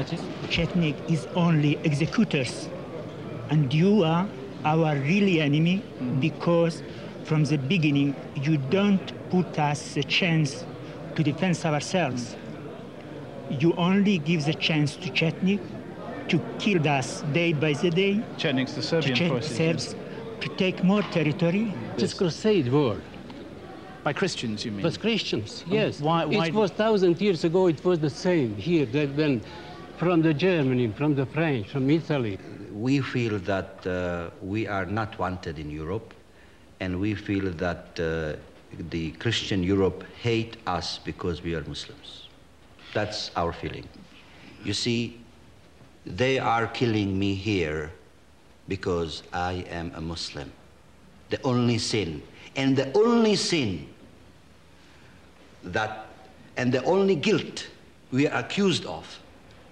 That is? Chetnik is only executors. And you are our really enemy because from the beginning you don't put us a chance to defend ourselves. You only give the chance to Chetnik to kill us day by the day. Chetnik's the Serbian forces. Serbs to take more territory. It's crusade war. By Christians, you mean? But Christians, yes. Why it was 1,000 years ago, it was the same here. They went from the Germany, from the French, from Italy. We feel that we are not wanted in Europe, and we feel that the Christian Europe hate us because we are Muslims. That's our feeling. You see, they are killing me here because I am a Muslim. The only sin, and the only sin that, and the only guilt we are accused of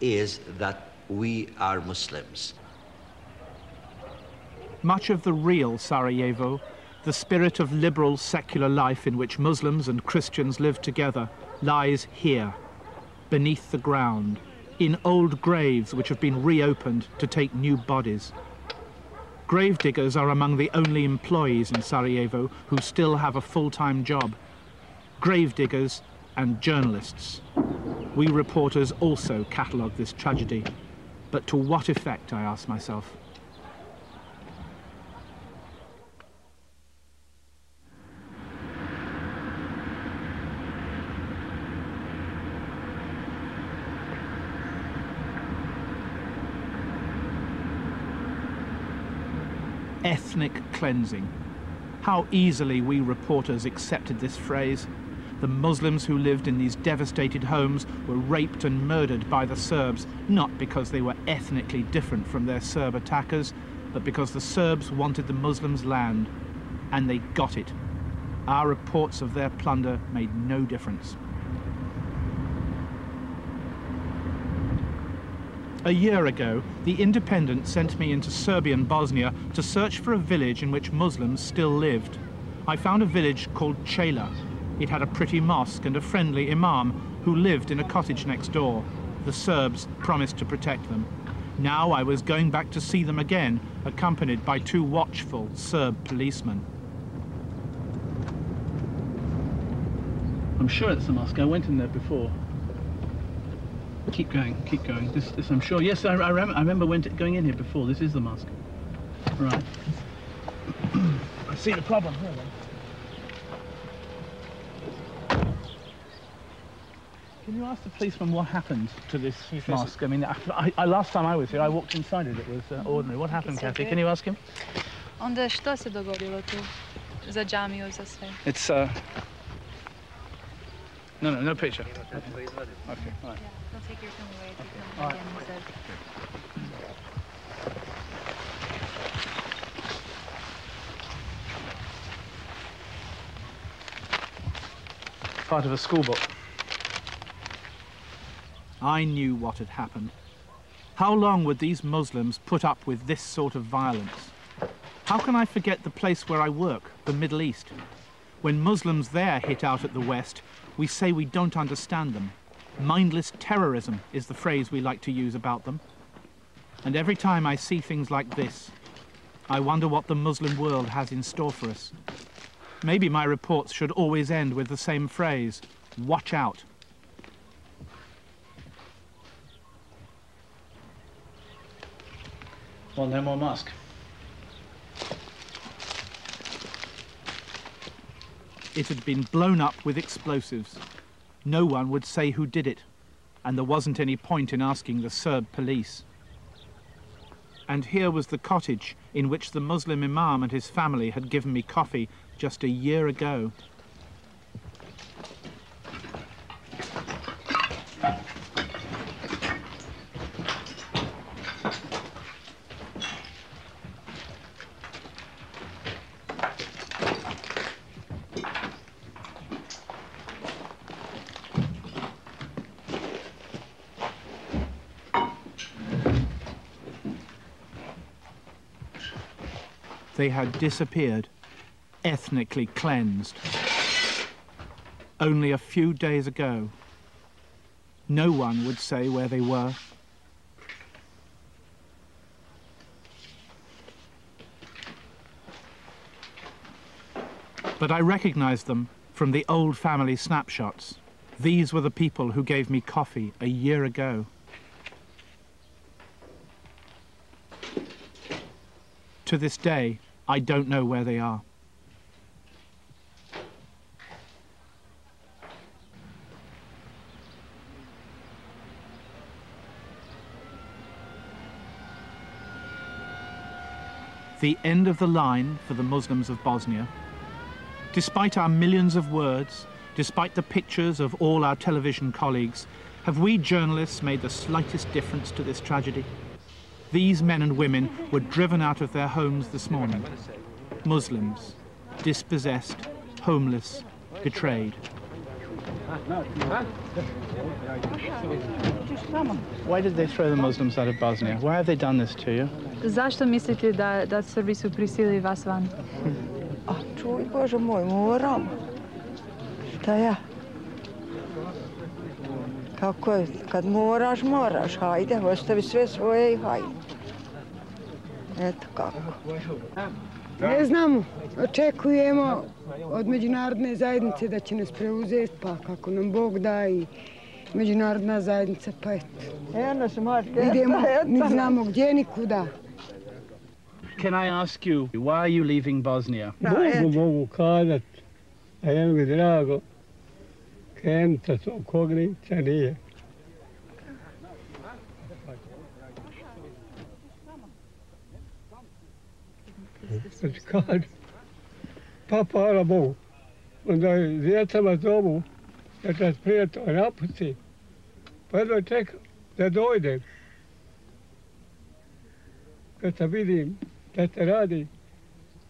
is that we are Muslims. Much of the real Sarajevo, the spirit of liberal secular life in which Muslims and Christians live together, lies here, beneath the ground, in old graves which have been reopened to take new bodies. Gravediggers are among the only employees in Sarajevo who still have a full-time job. Gravediggers and journalists. We reporters also catalogue this tragedy. But to what effect, I ask myself? Ethnic cleansing. How easily we reporters accepted this phrase. The Muslims who lived in these devastated homes were raped and murdered by the Serbs, not because they were ethnically different from their Serb attackers, but because the Serbs wanted the Muslims' land, and they got it. Our reports of their plunder made no difference. A year ago, The Independent sent me into Serbian Bosnia to search for a village in which Muslims still lived. I found a village called Chela. It had a pretty mosque and a friendly imam who lived in a cottage next door. The Serbs promised to protect them. Now I was going back to see them again, accompanied by two watchful Serb policemen. I'm sure it's the mosque. I went in there before. Keep going, keep going. This I'm sure. Yes, I remember going in here before. This is the mosque. Right. I see the problem here then. Can you ask the policeman what happened to this mosque? I mean, last time I was here, I walked inside it. It was ordinary. What happened, Kathy? Can you ask him? Onda što se dogodilo tu za džamiju, za sve? It's no picture. Okay, all right. Don't take your film away. Take Okay. them All right. again instead. Part of a school book. I knew what had happened. How long would these Muslims put up with this sort of violence? How can I forget the place where I work, the Middle East? When Muslims there hit out at the West, we say we don't understand them. Mindless terrorism is the phrase we like to use about them. And every time I see things like this, I wonder what the Muslim world has in store for us. Maybe my reports should always end with the same phrase, watch out. Well, no more mosque. It had been blown up with explosives. No one would say who did it, and there wasn't any point in asking the Serb police. And here was the cottage in which the Muslim imam and his family had given me coffee just a year ago. They had disappeared, ethnically cleansed. Only a few days ago. No one would say where they were, But I recognized them from the old family snapshots. These were the people who gave me coffee a year ago. To this day, I don't know where they are. The end of the line for the Muslims of Bosnia. Despite our millions of words, despite the pictures of all our television colleagues, have we journalists made the slightest difference to this tragedy? These men and women were driven out of their homes this morning. Muslims, dispossessed, homeless, betrayed. Why did they throw the Muslims out of Bosnia? Why have they done this to you? Zašto mislite da Srbi su prisilili vas van? A čuj, Bože moj, moram. Šta ja? Kako je? Kad moraš, moraš. Hajde, ostavi sve svoje i hajde. Eto kako. Ne znamo. Očekujemo od međunarodne zajednice da će nas preuzeti, pa kako nam Bog da i međunarodna zajednica, pa eto. Idemo, mi znamo gdje ni kuda. Can I ask you, why are you leaving Bosnia? Mogu kazat, a je mi drago, krenuta svog kognica nije. Znači kaže, pa hvala Bogu, onda djecama zovu, da te prijatelj napusti, pa jedno čekam da dojdem. Kad se vidim da se radi,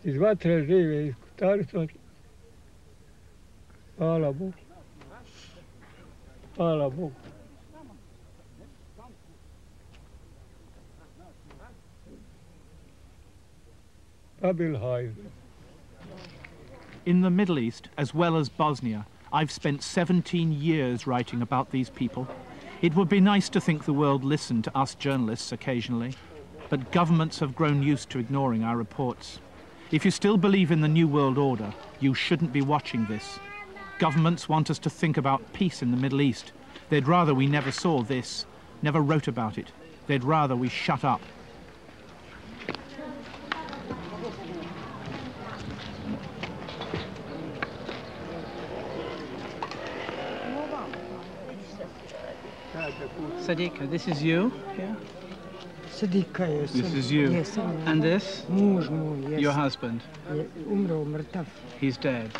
iz vatre žive, iz kutarstva. Hvala Bogu. Hvala Bogu. In the Middle East, as well as Bosnia, I've spent 17 years writing about these people. It would be nice to think the world listened to us journalists occasionally, but governments have grown used to ignoring our reports. If you still believe in the New World Order, you shouldn't be watching this. Governments want us to think about peace in the Middle East. They'd rather we never saw this, never wrote about it. They'd rather we shut up. Sadika, this is you? Yeah. Sadika, yes. This is you. Yes. And this? Muž moj, yes. Your husband? Umro, mrtav. He's dead.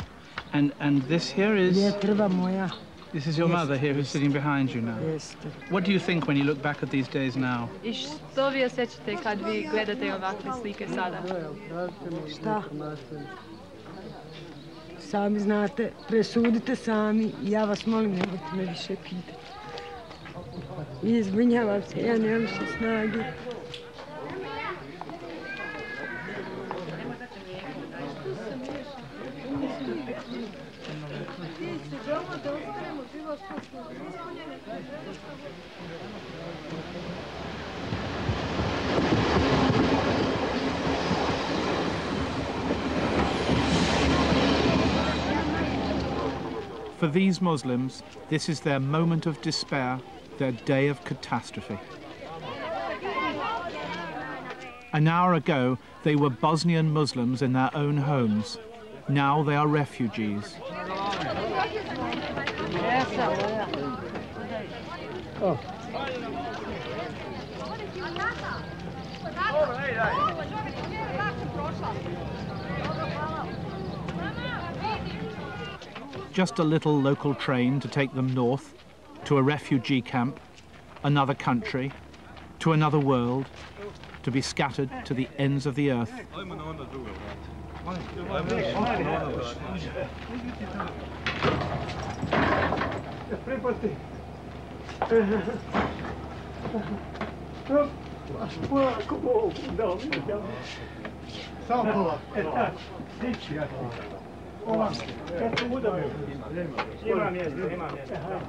And this here is? Vjetrva moja. This is your mother here who's sitting behind you now. Yes. What do you think when you look back at these days now? I što vi osjećate kad vi gledate ovakve slike sada? Šta? Sami znate, presudite sami. Ja vas molim, nemojte me više pitati. Izvinjavam se, ja nemam više snage. For these Muslims, this is their moment of despair, their day of catastrophe. An hour ago, they were Bosnian Muslims in their own homes. Now they are refugees. Just a little local train to take them north, to a refugee camp, another country, to another world, to be scattered to the ends of the earth. Ima mjesta.